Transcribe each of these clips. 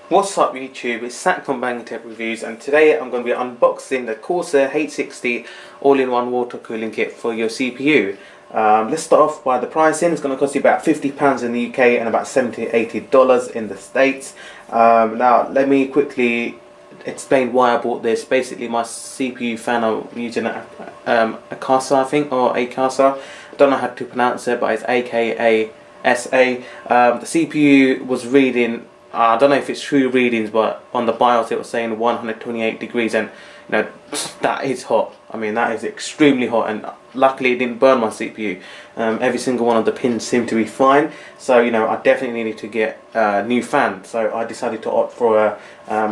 What's up YouTube, it's Zach from Bang Tech Reviews, and today I'm going to be unboxing the Corsair H60 all-in-one water cooling kit for your CPU. Let's start off by the pricing. It's going to cost you about £50 in the UK and about $70–80 in the States. Now let me quickly explain why I bought this. Basically my CPU fan, I'm using a Corsair, I think, or a Corsair. I don't know how to pronounce it, but it's AKASA. The CPU was reading, I don't know if it's true readings, but on the BIOS it was saying 128 degrees, and you know, that is hot. I mean, that is extremely hot, and luckily it didn't burn my CPU. Every single one of the pins seemed to be fine, so you know, I definitely needed to get a new fan. So I decided to opt for a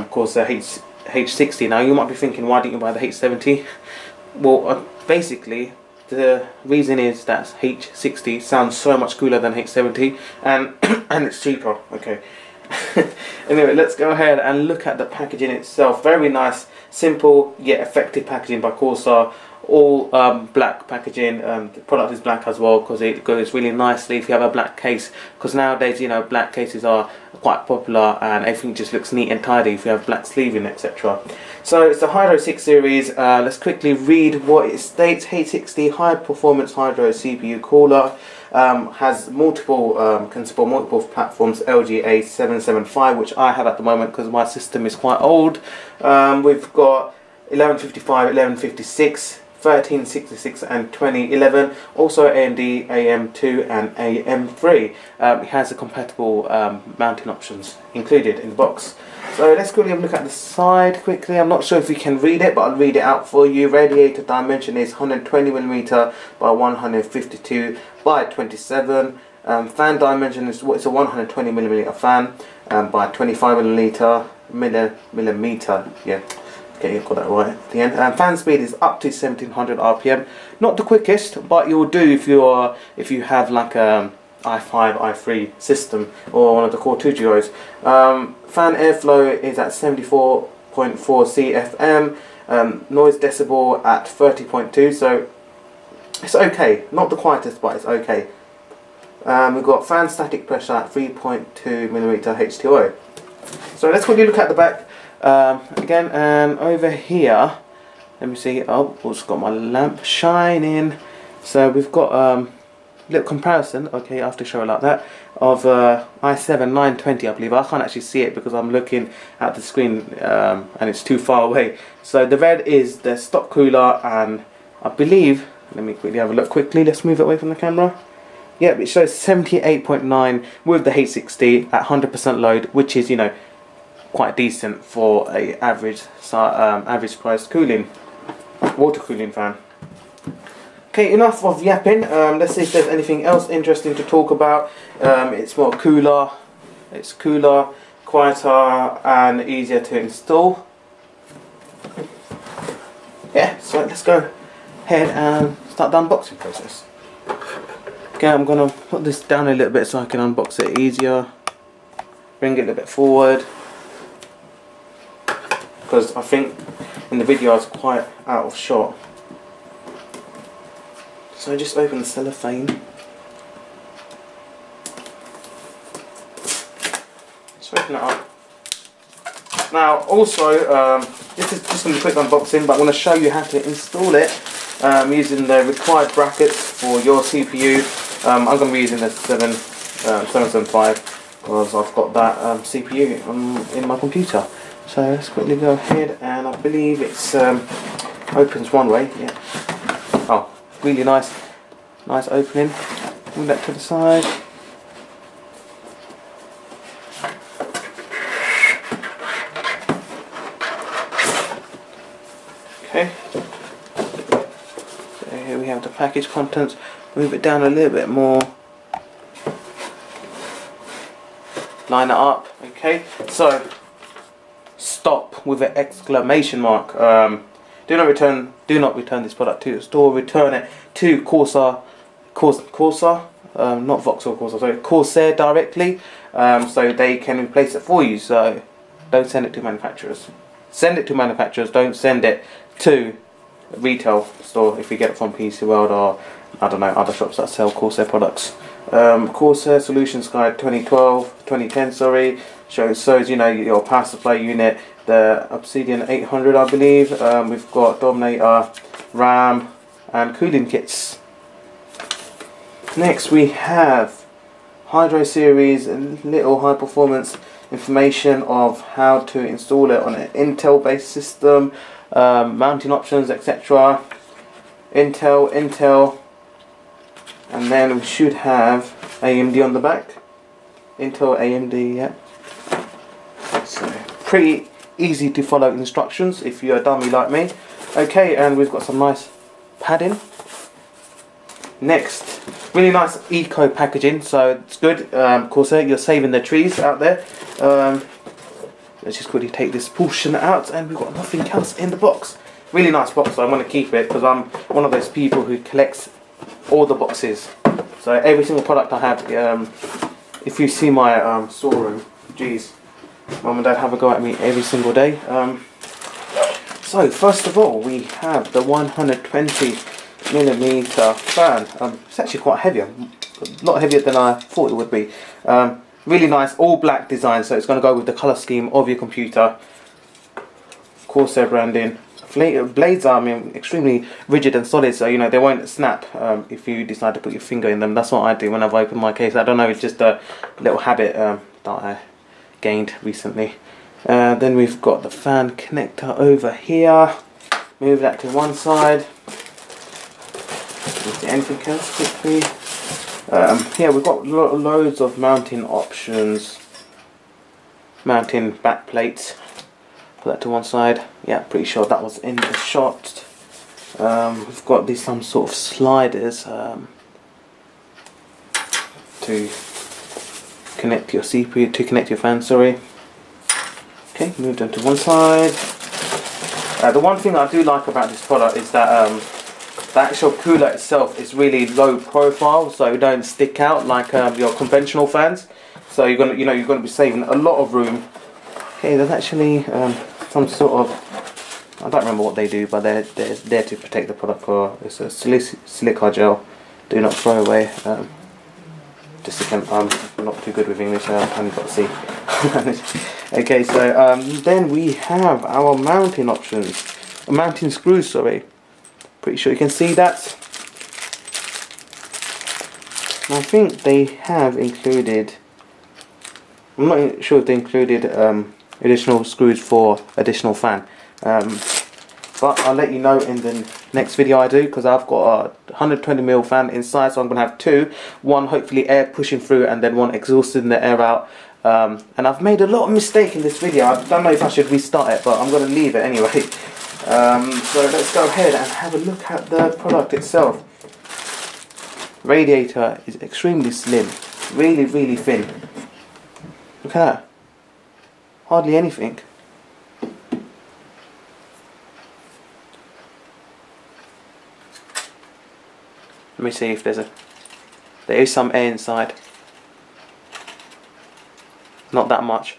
Corsair H60. Now you might be thinking, why didn't you buy the H70? Well, basically the reason is that H60 sounds so much cooler than H70, and and it's cheaper. Okay. Anyway, let's go ahead and look at the packaging itself. Very nice, simple yet effective packaging by Corsair. All black packaging. The product is black as well because it goes really nicely if you have a black case, because nowadays, you know, black cases are quite popular and everything just looks neat and tidy if you have black sleeving, etc. So it's the Hydro 6 series. Let's quickly read what it states. H60 high performance Hydro CPU cooler. Has multiple, can support multiple platforms, LG A775, which I have at the moment because my system is quite old. We've got 1155, 1156, 1366 and 2011, also AMD AM2 and AM3. It has the compatible mounting options included in the box. So let's quickly have a look at the side quickly. I'm not sure if you can read it, but I'll read it out for you. Radiator dimension is 120mm by 152 by 27. Fan dimension is, it's a 120mm fan by 25mm. Yeah, okay, you got that right at the end. Fan speed is up to 1700 RPM. Not the quickest, but it will do if you have like a i5, i3 system or one of the Core 2 Duos. Fan airflow is at 74.4 CFM. Noise decibel at 30.2, so it's okay. Not the quietest, but it's okay. We've got fan static pressure at 3.2mm H2O. So let's quickly look at the back again, and over here, let me see. Oh, also got my lamp shining. So we've got little comparison, okay, I have to show it like that, of i7 920, I believe. I can't actually see it because I'm looking at the screen and it's too far away. So the red is the stock cooler, and I believe, let me quickly have a look quickly, let's move it away from the camera. Yep, it shows 78.9 with the H60 at 100% load, which is, you know, quite decent for a average priced cooling, water cooling fan. Okay, enough of yapping. Let's see if there's anything else interesting to talk about. It's more cooler, it's cooler, quieter and easier to install. Yeah, so let's go ahead and start the unboxing process. Okay, I'm going to put this down a little bit so I can unbox it easier. Bring it a little bit forward, because I think in the video I was quite out of shot. So just open the cellophane. Just open it up. Now also, this is just going to be a quick unboxing, but I'm going to show you how to install it using the required brackets for your CPU. I'm going to be using the 775 because I've got that CPU in my computer. So let's quickly go ahead, and I believe it's opens one way. Yeah. Oh. Really nice opening. Move that to the side. Okay. So here we have the package contents. Move it down a little bit more. Line it up. Okay. So stop with an exclamation mark. Do not return this product to the store. Return it to Corsair, not Vauxhall Corsair, sorry, Corsair directly, so they can replace it for you. So don't send it to manufacturers. Send it to manufacturers. Don't send it to a retail store if you get it from PC World or I don't know, other shops that sell Corsair products. Corsair Solutions Guide 2010, sorry, shows you know your power supply unit, the Obsidian 800 I believe. We've got Dominator, RAM and cooling kits. Next we have Hydro Series, a little high performance information of how to install it on an Intel based system, mounting options, etc. Intel, and then we should have AMD on the back. Intel, AMD, yeah. So pretty easy to follow instructions if you're a dummy like me. Okay, and we've got some nice padding. Next, really nice eco packaging, so it's good. Corsair, you're saving the trees out there. Let's just quickly take this portion out, and we've got nothing else in the box. Really nice box, so I'm going to keep it because I'm one of those people who collects all the boxes. So every single product I have, if you see my storeroom, geez, Mum and Dad have a go at me every single day. So first of all, we have the 120mm fan. It's actually quite heavy, a lot heavier than I thought it would be. Really nice, all black design, so it's going to go with the colour scheme of your computer. Corsair branding. Blades are, I mean, extremely rigid and solid, so you know they won't snap if you decide to put your finger in them. That's what I do whenever I open my case. I don't know, it's just a little habit that I gained recently. Then we've got the fan connector over here. Move that to one side. Is there anything else quickly? Here we've got loads of mounting options. Mounting back plates. Put that to one side. Yeah, pretty sure that was in the shot. We've got these some sort of sliders to connect your CPU, to connect your fan, sorry. Okay, move them to one side. The one thing I do like about this product is that the actual cooler itself is really low profile, so you don't stick out like your conventional fans. So you're gonna be saving a lot of room. Okay, there's actually some sort of, I don't remember what they do, but they're there to protect the product. For it's a silica gel. Do not throw away. Just a second, I'm not too good with English. I've only got C. Okay, so then we have our mounting options, mounting screws. Sorry, pretty sure you can see that. I think they have included. I'm not sure if they included additional screws for additional fan, but I'll let you know in the next video I do, because I've got a 120mm fan inside, so I'm going to have two, one hopefully air pushing through and then one exhausting the air out. And I've made a lot of mistake in this video. I don't know if I should restart it, but I'm going to leave it anyway. So let's go ahead and have a look at the product itself. Radiator is extremely slim, really thin. Look at that. Hardly anything. Let me see if there is some air inside. Not that much.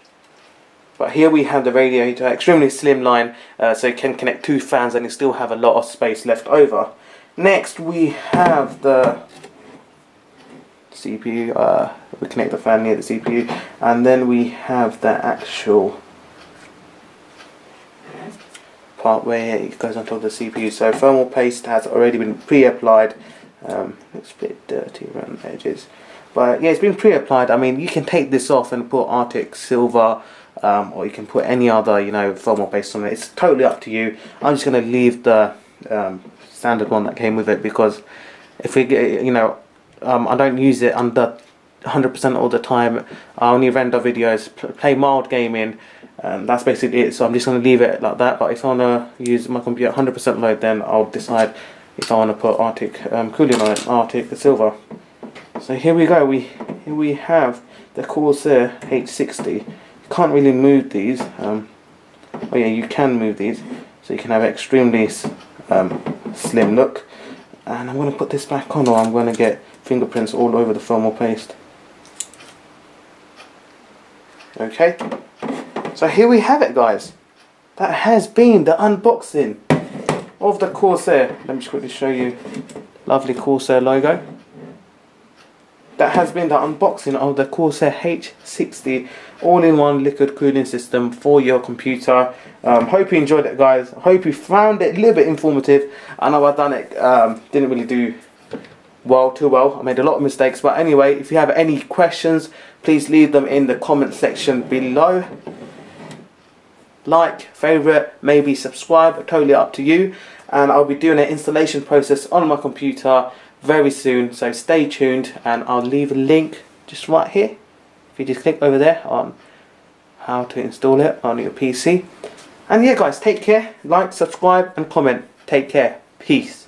But here we have the radiator, extremely slim line, so you can connect two fans and you still have a lot of space left over. Next we have the CPU, we connect the fan near the CPU, and then we have the actual part where it goes on top of the CPU. So thermal paste has already been pre-applied. Looks a bit dirty around the edges, but yeah, it's been pre-applied. I mean, you can take this off and put Arctic Silver, or you can put any other, you know, thermal paste on it. It's totally up to you. I'm just going to leave the standard one that came with it, because if we get, you know, I don't use it under 100% all the time. I only render videos, play mild gaming, and that's basically it. So I'm just going to leave it like that. But if I want to use my computer 100% load, then I'll decide if I want to put Arctic cooling on it, Arctic Silver. So here we go. Here we have the Corsair H60. You can't really move these. Oh yeah, you can move these, so you can have extremely slim look. And I'm going to put this back on, or I'm going to get fingerprints all over the thermal paste. Okay, so here we have it, guys. That has been the unboxing of the Corsair. Let me just quickly show you. Lovely Corsair logo. that has been the unboxing of the Corsair H60 all-in-one liquid cooling system for your computer. Hope you enjoyed it, guys. Hope you found it a little bit informative. I know I've done it, didn't really do too well. I made a lot of mistakes, but anyway, if you have any questions, please leave them in the comment section below. Like, favorite, maybe subscribe, totally up to you. And I'll be doing an installation process on my computer very soon, so stay tuned, and I'll leave a link just right here. If you just click over there on how to install it on your PC. And yeah, guys, take care, like, subscribe and comment. Take care. Peace.